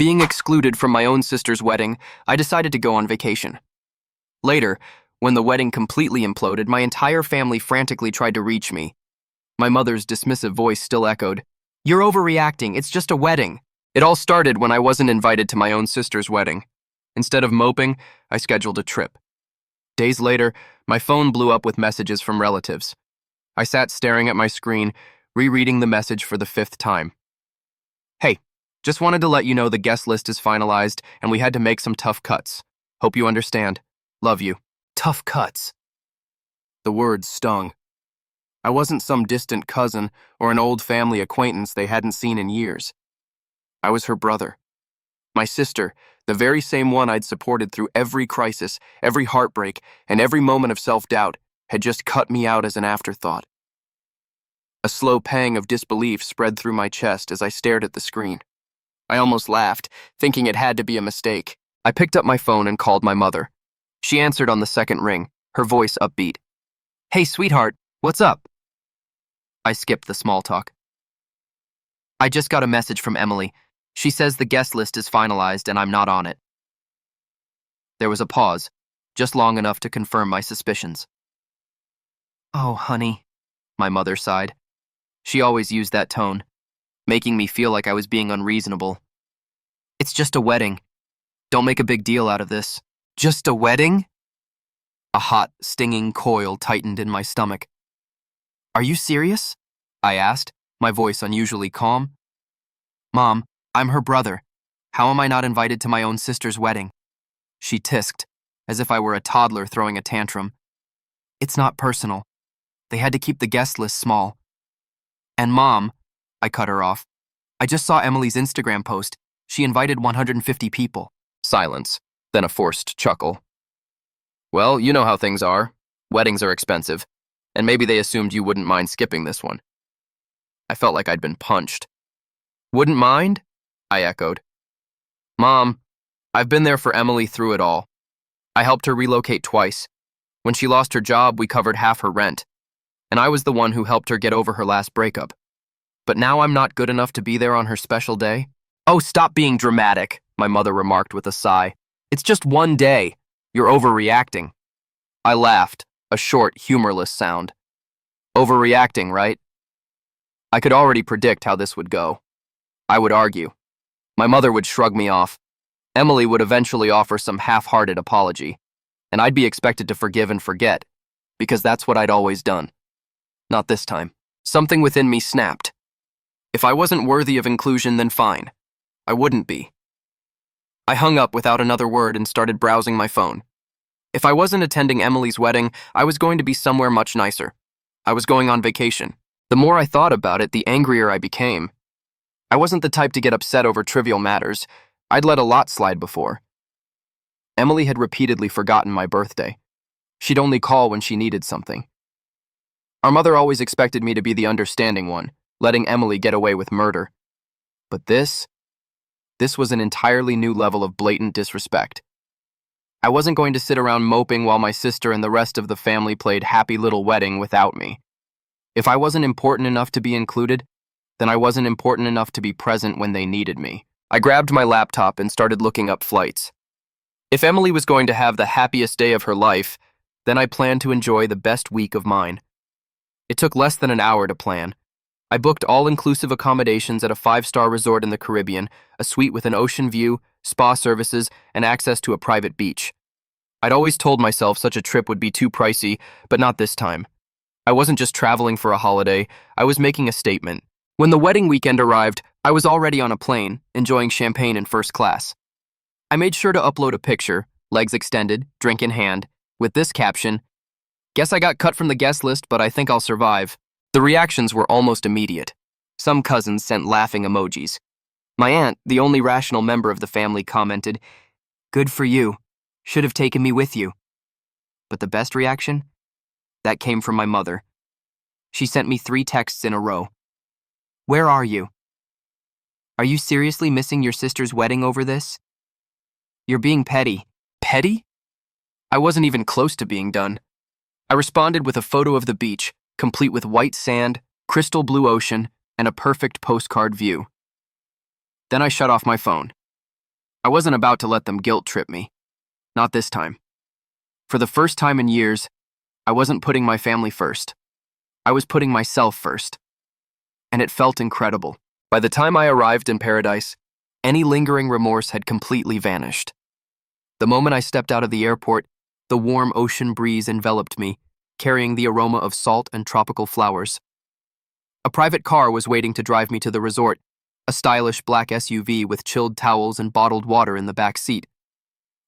Being excluded from my own sister's wedding, I decided to go on vacation. Later, when the wedding completely imploded, my entire family frantically tried to reach me. My mother's dismissive voice still echoed, "You're overreacting, it's just a wedding." It all started when I wasn't invited to my own sister's wedding. Instead of moping, I scheduled a trip. Days later, my phone blew up with messages from relatives. I sat staring at my screen, rereading the message for the 5th time. "Hey, just wanted to let you know the guest list is finalized and we had to make some tough cuts. Hope you understand. Love you." Tough cuts. The words stung. I wasn't some distant cousin or an old family acquaintance they hadn't seen in years. I was her brother. My sister, the very same one I'd supported through every crisis, every heartbreak, and every moment of self-doubt, had just cut me out as an afterthought. A slow pang of disbelief spread through my chest as I stared at the screen. I almost laughed, thinking it had to be a mistake. I picked up my phone and called my mother. She answered on the second ring, her voice upbeat. "Hey, sweetheart, what's up?" I skipped the small talk. "I just got a message from Emily. She says the guest list is finalized and I'm not on it." There was a pause, just long enough to confirm my suspicions. "Oh, honey," my mother sighed. She always used that tone, making me feel like I was being unreasonable. "It's just a wedding. Don't make a big deal out of this." "Just a wedding?" A hot, stinging coil tightened in my stomach. "Are you serious?" I asked, my voice unusually calm. "Mom, I'm her brother. How am I not invited to my own sister's wedding?" She tisked, as if I were a toddler throwing a tantrum. "It's not personal. They had to keep the guest list small." "And Mom," I cut her off, "I just saw Emily's Instagram post. She invited 150 people." Silence, then a forced chuckle. "Well, you know how things are. Weddings are expensive, and maybe they assumed you wouldn't mind skipping this one." I felt like I'd been punched. "Wouldn't mind?" I echoed. "Mom, I've been there for Emily through it all. I helped her relocate twice. When she lost her job, we covered half her rent, and I was the one who helped her get over her last breakup. But now I'm not good enough to be there on her special day?" "Oh, stop being dramatic," my mother remarked with a sigh. "It's just one day. You're overreacting." I laughed, a short, humorless sound. "Overreacting, right?" I could already predict how this would go. I would argue. My mother would shrug me off. Emily would eventually offer some half-hearted apology, and I'd be expected to forgive and forget, because that's what I'd always done. Not this time. Something within me snapped. If I wasn't worthy of inclusion, then fine. I wouldn't be. I hung up without another word and started browsing my phone. If I wasn't attending Emily's wedding, I was going to be somewhere much nicer. I was going on vacation. The more I thought about it, the angrier I became. I wasn't the type to get upset over trivial matters. I'd let a lot slide before. Emily had repeatedly forgotten my birthday. She'd only call when she needed something. Our mother always expected me to be the understanding one, letting Emily get away with murder. But this was an entirely new level of blatant disrespect. I wasn't going to sit around moping while my sister and the rest of the family played happy little wedding without me. If I wasn't important enough to be included, then I wasn't important enough to be present when they needed me. I grabbed my laptop and started looking up flights. If Emily was going to have the happiest day of her life, then I planned to enjoy the best week of mine. It took less than an hour to plan. I booked all-inclusive accommodations at a 5-star resort in the Caribbean, a suite with an ocean view, spa services, and access to a private beach. I'd always told myself such a trip would be too pricey, but not this time. I wasn't just traveling for a holiday, I was making a statement. When the wedding weekend arrived, I was already on a plane, enjoying champagne in first class. I made sure to upload a picture, legs extended, drink in hand, with this caption, "Guess I got cut from the guest list, but I think I'll survive." The reactions were almost immediate. Some cousins sent laughing emojis. My aunt, the only rational member of the family, commented, "Good for you. Should have taken me with you." But the best reaction? That came from my mother. She sent me 3 texts in a row. "Where are you? Are you seriously missing your sister's wedding over this? You're being petty." Petty? I wasn't even close to being done. I responded with a photo of the beach, complete with white sand, crystal blue ocean, and a perfect postcard view. Then I shut off my phone. I wasn't about to let them guilt trip me. Not this time. For the first time in years, I wasn't putting my family first. I was putting myself first. And it felt incredible. By the time I arrived in paradise, any lingering remorse had completely vanished. The moment I stepped out of the airport, the warm ocean breeze enveloped me, carrying the aroma of salt and tropical flowers. A private car was waiting to drive me to the resort, a stylish black SUV with chilled towels and bottled water in the back seat.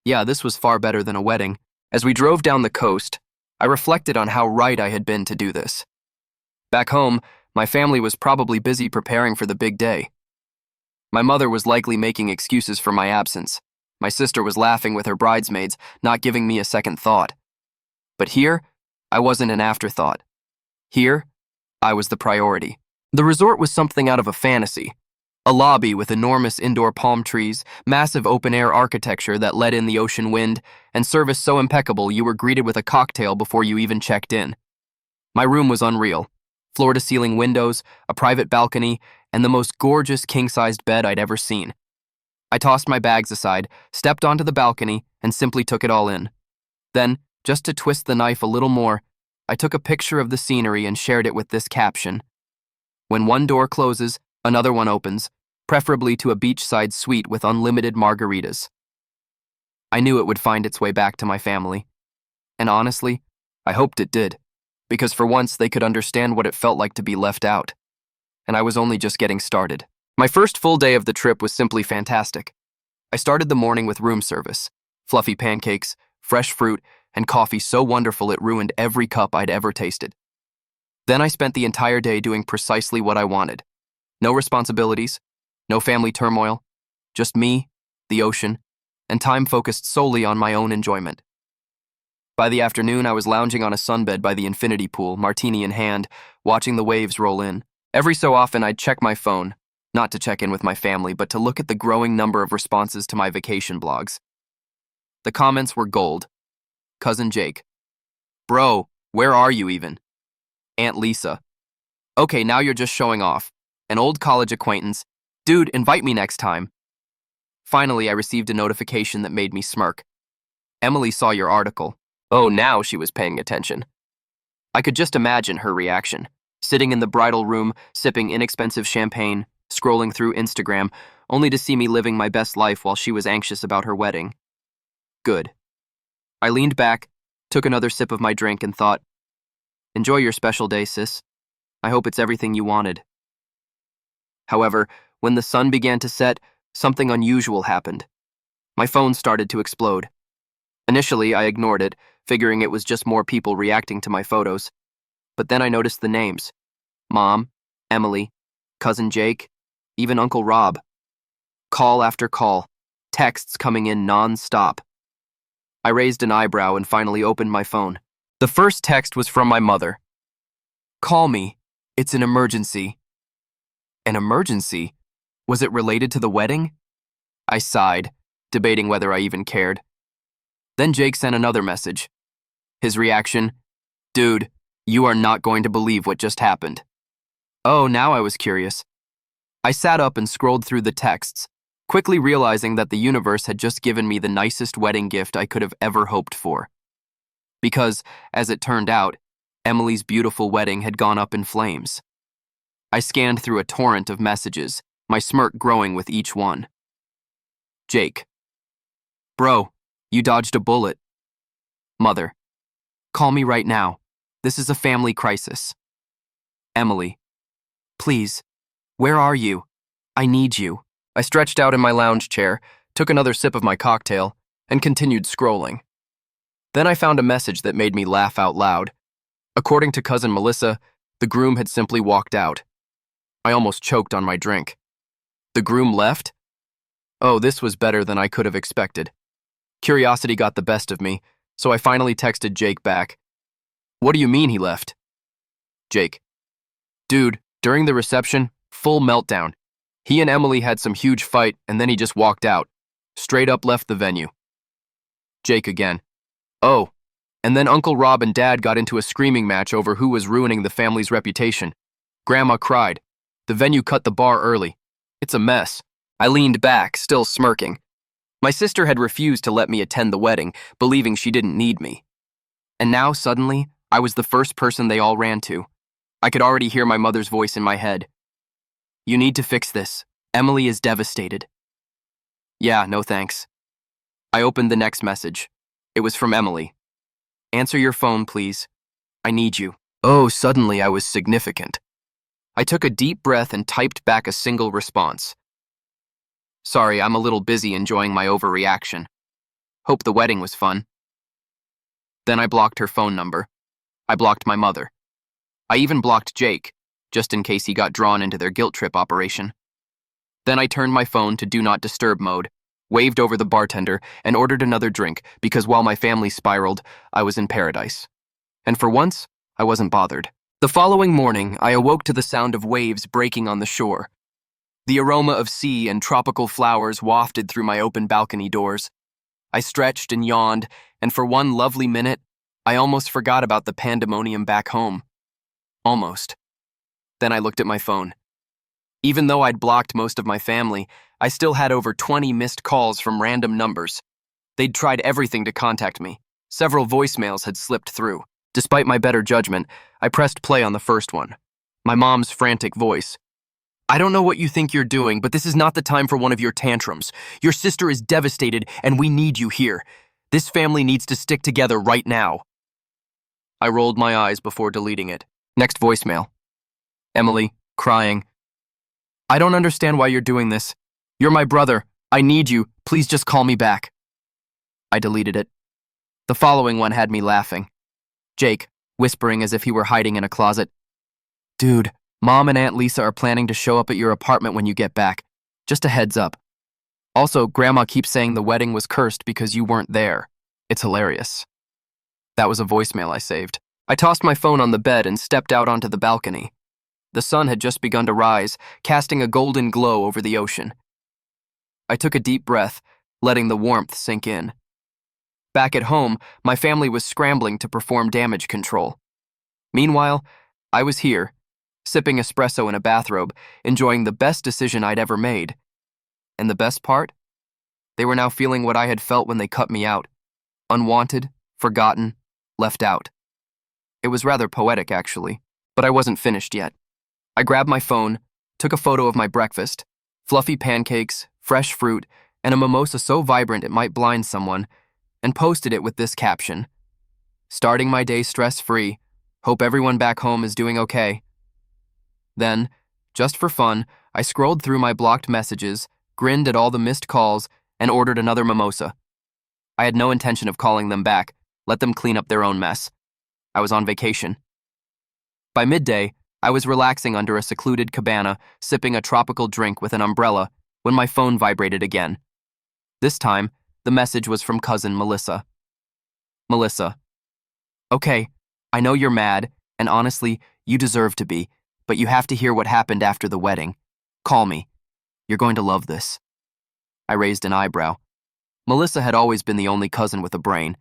Yeah, this was far better than a wedding. As we drove down the coast, I reflected on how right I had been to do this. Back home, my family was probably busy preparing for the big day. My mother was likely making excuses for my absence. My sister was laughing with her bridesmaids, not giving me a second thought. But here, I wasn't an afterthought. Here, I was the priority. The resort was something out of a fantasy. A lobby with enormous indoor palm trees, massive open-air architecture that let in the ocean wind, and service so impeccable you were greeted with a cocktail before you even checked in. My room was unreal. Floor-to-ceiling windows, a private balcony, and the most gorgeous king-sized bed I'd ever seen. I tossed my bags aside, stepped onto the balcony, and simply took it all in. Then, just to twist the knife a little more, I took a picture of the scenery and shared it with this caption: "When one door closes, another one opens, preferably to a beachside suite with unlimited margaritas." I knew it would find its way back to my family. And honestly, I hoped it did, because for once they could understand what it felt like to be left out. And I was only just getting started. My first full day of the trip was simply fantastic. I started the morning with room service, fluffy pancakes, fresh fruit, and coffee so wonderful it ruined every cup I'd ever tasted. Then I spent the entire day doing precisely what I wanted. No responsibilities, no family turmoil, just me, the ocean, and time focused solely on my own enjoyment. By the afternoon, I was lounging on a sunbed by the infinity pool, martini in hand, watching the waves roll in. Every so often, I'd check my phone, not to check in with my family, but to look at the growing number of responses to my vacation blogs. The comments were gold. Cousin Jake: "Bro, where are you even?" Aunt Lisa: "Okay, now you're just showing off." An old college acquaintance: "Dude, invite me next time." Finally, I received a notification that made me smirk. "Emily saw your article." Oh, now she was paying attention. I could just imagine her reaction, sitting in the bridal room, sipping inexpensive champagne, scrolling through Instagram, only to see me living my best life while she was anxious about her wedding. Good. I leaned back, took another sip of my drink, and thought, enjoy your special day, sis. I hope it's everything you wanted. However, when the sun began to set, something unusual happened. My phone started to explode. Initially, I ignored it, figuring it was just more people reacting to my photos. But then I noticed the names: Mom, Emily, Cousin Jake, even Uncle Rob. Call after call, texts coming in non-stop. I raised an eyebrow and finally opened my phone. The first text was from my mother. "Call me. It's an emergency." An emergency? Was it related to the wedding? I sighed, debating whether I even cared. Then Jake sent another message. His reaction: "Dude, you are not going to believe what just happened." Oh, now I was curious. I sat up and scrolled through the texts, quickly realizing that the universe had just given me the nicest wedding gift I could have ever hoped for. Because, as it turned out, Emily's beautiful wedding had gone up in flames. I scanned through a torrent of messages, my smirk growing with each one. Jake: "Bro, you dodged a bullet." Mother: "Call me right now. This is a family crisis." Emily: "Please, where are you? I need you." I stretched out in my lounge chair, took another sip of my cocktail, and continued scrolling. Then I found a message that made me laugh out loud. According to Cousin Melissa, the groom had simply walked out. I almost choked on my drink. The groom left? Oh, this was better than I could have expected. Curiosity got the best of me, so I finally texted Jake back. "What do you mean he left?" Jake: "Dude, during the reception, full meltdown. He and Emily had some huge fight, and then he just walked out. Straight up left the venue." Jake again: "Oh, and then Uncle Rob and Dad got into a screaming match over who was ruining the family's reputation. Grandma cried. The venue cut the bar early. It's a mess." I leaned back, still smirking. My sister had refused to let me attend the wedding, believing she didn't need me. And now, suddenly, I was the first person they all ran to. I could already hear my mother's voice in my head. "You need to fix this. Emily is devastated." "Yeah, no thanks." I opened the next message. It was from Emily. "Answer your phone, please. I need you." Oh, suddenly I was significant. I took a deep breath and typed back a single response. "Sorry, I'm a little busy enjoying my overreaction. Hope the wedding was fun." Then I blocked her phone number. I blocked my mother. I even blocked Jake, just in case he got drawn into their guilt trip operation. Then I turned my phone to Do Not Disturb mode, waved over the bartender, and ordered another drink because while my family spiraled, I was in paradise. And for once, I wasn't bothered. The following morning, I awoke to the sound of waves breaking on the shore. The aroma of sea and tropical flowers wafted through my open balcony doors. I stretched and yawned, and for one lovely minute, I almost forgot about the pandemonium back home. Almost. Then I looked at my phone. Even though I'd blocked most of my family, I still had over 20 missed calls from random numbers. They'd tried everything to contact me. Several voicemails had slipped through. Despite my better judgment, I pressed play on the first one. My mom's frantic voice. "I don't know what you think you're doing, but this is not the time for one of your tantrums. Your sister is devastated, and we need you here. This family needs to stick together right now." I rolled my eyes before deleting it. Next voicemail. Emily, crying. "I don't understand why you're doing this. You're my brother. I need you. Please just call me back." I deleted it. The following one had me laughing. Jake, whispering as if he were hiding in a closet. "Dude, Mom and Aunt Lisa are planning to show up at your apartment when you get back. Just a heads up. Also, Grandma keeps saying the wedding was cursed because you weren't there. It's hilarious." That was a voicemail I saved. I tossed my phone on the bed and stepped out onto the balcony. The sun had just begun to rise, casting a golden glow over the ocean. I took a deep breath, letting the warmth sink in. Back at home, my family was scrambling to perform damage control. Meanwhile, I was here, sipping espresso in a bathrobe, enjoying the best decision I'd ever made. And the best part? They were now feeling what I had felt when they cut me out. Unwanted, forgotten, left out. It was rather poetic, actually, but I wasn't finished yet. I grabbed my phone, took a photo of my breakfast, fluffy pancakes, fresh fruit, and a mimosa so vibrant it might blind someone, and posted it with this caption: "Starting my day stress-free. Hope everyone back home is doing okay." Then, just for fun, I scrolled through my blocked messages, grinned at all the missed calls, and ordered another mimosa. I had no intention of calling them back. Let them clean up their own mess. I was on vacation. By midday, I was relaxing under a secluded cabana, sipping a tropical drink with an umbrella, when my phone vibrated again. This time, the message was from cousin Melissa. "Melissa, okay, I know you're mad, and honestly, you deserve to be, but you have to hear what happened after the wedding. Call me. You're going to love this." I raised an eyebrow. Melissa had always been the only cousin with a brain.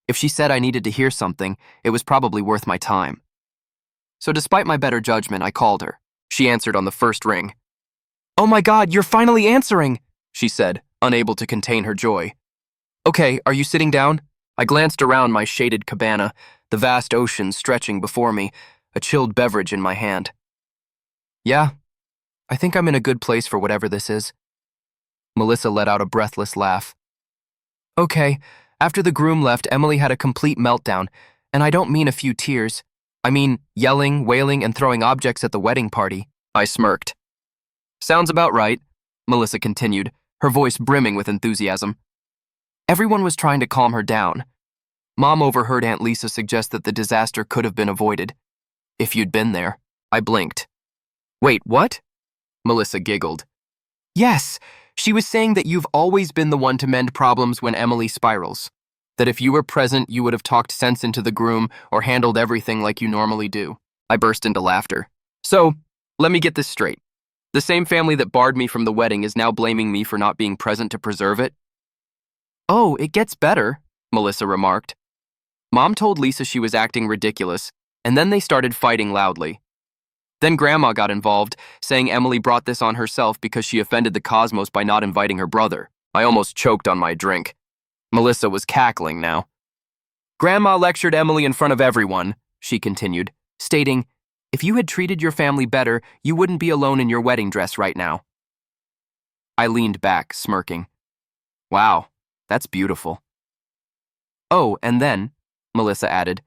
If she said I needed to hear something, it was probably worth my time. So despite my better judgment, I called her. She answered on the first ring. "Oh my God, you're finally answering," she said, unable to contain her joy. "Okay, are you sitting down?" I glanced around my shaded cabana, the vast ocean stretching before me, a chilled beverage in my hand. "Yeah, I think I'm in a good place for whatever this is." Melissa let out a breathless laugh. "Okay, after the groom left, Emily had a complete meltdown, and I don't mean a few tears. I mean yelling, wailing, and throwing objects at the wedding party." I smirked. "Sounds about right," Melissa continued, her voice brimming with enthusiasm. "Everyone was trying to calm her down. Mom overheard Aunt Lisa suggest that the disaster could have been avoided. If you'd been there." I blinked. "Wait, what?" Melissa giggled. "Yes, she was saying that you've always been the one to mend problems when Emily spirals. That if you were present, you would have talked sense into the groom or handled everything like you normally do." I burst into laughter. "So, let me get this straight. The same family that barred me from the wedding is now blaming me for not being present to preserve it?" "Oh, it gets better," Melissa remarked. "Mom told Lisa she was acting ridiculous, and then they started fighting loudly. Then Grandma got involved, saying Emily brought this on herself because she offended the cosmos by not inviting her brother. I almost choked on my drink. Melissa was cackling now. Grandma lectured Emily in front of everyone, she continued, stating, "If you had treated your family better, you wouldn't be alone in your wedding dress right now." I leaned back, smirking. Wow, that's beautiful. Oh, and then, Melissa added,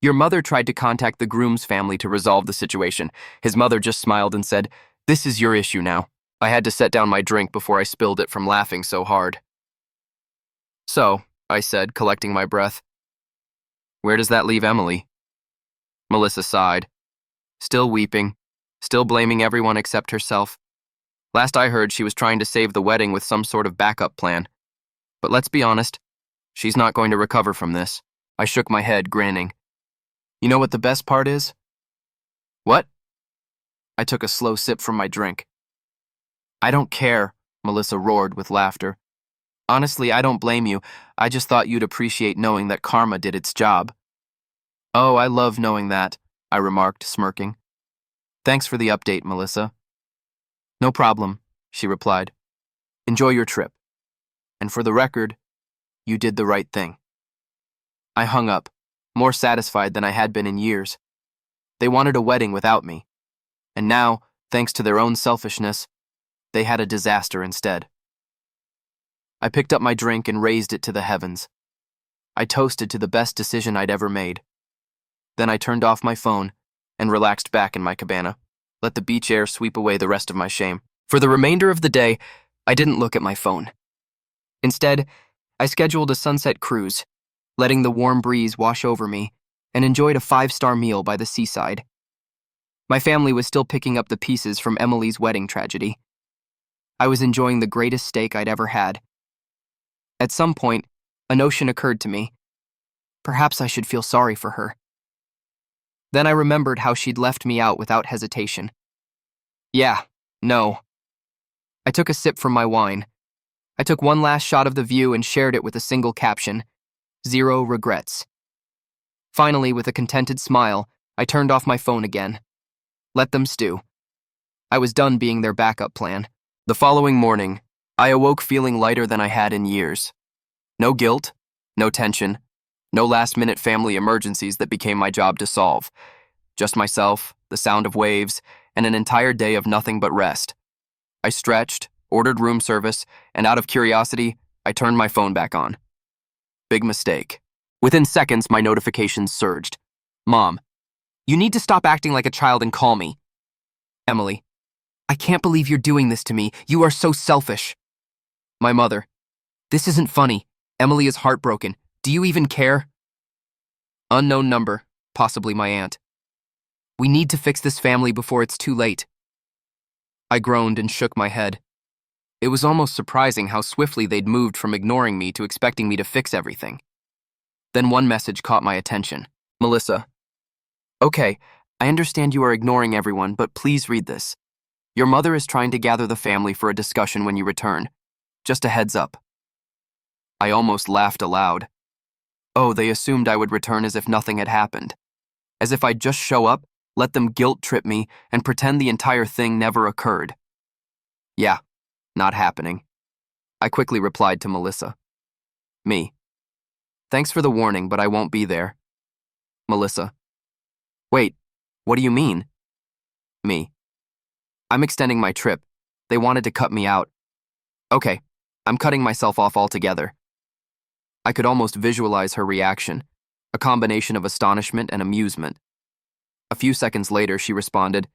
your mother tried to contact the groom's family to resolve the situation. His mother just smiled and said, "This is your issue now." I had to set down my drink before I spilled it from laughing so hard. So, I said, collecting my breath, where does that leave Emily? Melissa sighed, still weeping, still blaming everyone except herself. Last I heard, she was trying to save the wedding with some sort of backup plan. But let's be honest, she's not going to recover from this. I shook my head, grinning. You know what the best part is? What? I took a slow sip from my drink. I don't care, Melissa roared with laughter. Honestly, I don't blame you. I just thought you'd appreciate knowing that karma did its job. Oh, I love knowing that, I remarked, smirking. Thanks for the update, Melissa. No problem, she replied. Enjoy your trip. And for the record, you did the right thing. I hung up, more satisfied than I had been in years. They wanted a wedding without me. And now, thanks to their own selfishness, they had a disaster instead. I picked up my drink and raised it to the heavens. I toasted to the best decision I'd ever made. Then I turned off my phone and relaxed back in my cabana, let the beach air sweep away the rest of my shame. For the remainder of the day, I didn't look at my phone. Instead, I scheduled a sunset cruise, letting the warm breeze wash over me, and enjoyed a 5-star meal by the seaside. My family was still picking up the pieces from Emily's wedding tragedy. I was enjoying the greatest steak I'd ever had. At some point, a notion occurred to me. Perhaps I should feel sorry for her. Then I remembered how she'd left me out without hesitation. Yeah, no. I took a sip from my wine. I took one last shot of the view and shared it with a single caption, 0 regrets. Finally, with a contented smile, I turned off my phone again. Let them stew. I was done being their backup plan. The following morning, I awoke feeling lighter than I had in years. No guilt, no tension, no last-minute family emergencies that became my job to solve. Just myself, the sound of waves, and an entire day of nothing but rest. I stretched, ordered room service, and out of curiosity, I turned my phone back on. Big mistake. Within seconds, my notifications surged. Mom, you need to stop acting like a child and call me. Emily, I can't believe you're doing this to me. You are so selfish. My mother, this isn't funny. Emily is heartbroken. Do you even care? Unknown number, possibly my aunt. We need to fix this family before it's too late. I groaned and shook my head. It was almost surprising how swiftly they'd moved from ignoring me to expecting me to fix everything. Then one message caught my attention. Melissa. Okay, I understand you are ignoring everyone, but please read this. Your mother is trying to gather the family for a discussion when you return. Just a heads up. I almost laughed aloud. Oh, they assumed I would return as if nothing had happened. As if I'd just show up, let them guilt trip me, and pretend the entire thing never occurred. Yeah, not happening. I quickly replied to Melissa. Me. Thanks for the warning, but I won't be there. Melissa. Wait, what do you mean? Me. I'm extending my trip. They wanted to cut me out. Okay, I'm cutting myself off altogether. I could almost visualize her reaction, a combination of astonishment and amusement. A few seconds later, she responded,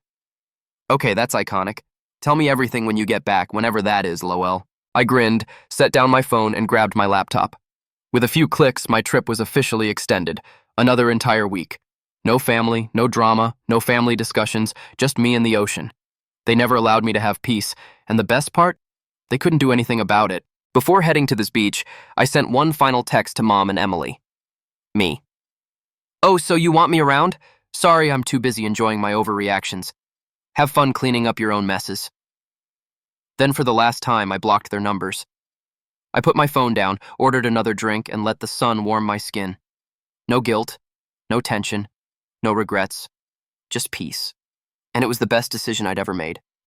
Okay, that's iconic. Tell me everything when you get back, whenever that is, Lowell. I grinned, set down my phone, and grabbed my laptop. With a few clicks, my trip was officially extended, another entire week. No family, no drama, no family discussions, just me and the ocean. They never allowed me to have peace, and the best part? They couldn't do anything about it. Before heading to this beach, I sent one final text to Mom and Emily. Me. Oh, so you want me around? Sorry, I'm too busy enjoying my overreactions. Have fun cleaning up your own messes. Then for the last time, I blocked their numbers. I put my phone down, ordered another drink, and let the sun warm my skin. No guilt, no tension, no regrets, just peace. And it was the best decision I'd ever made.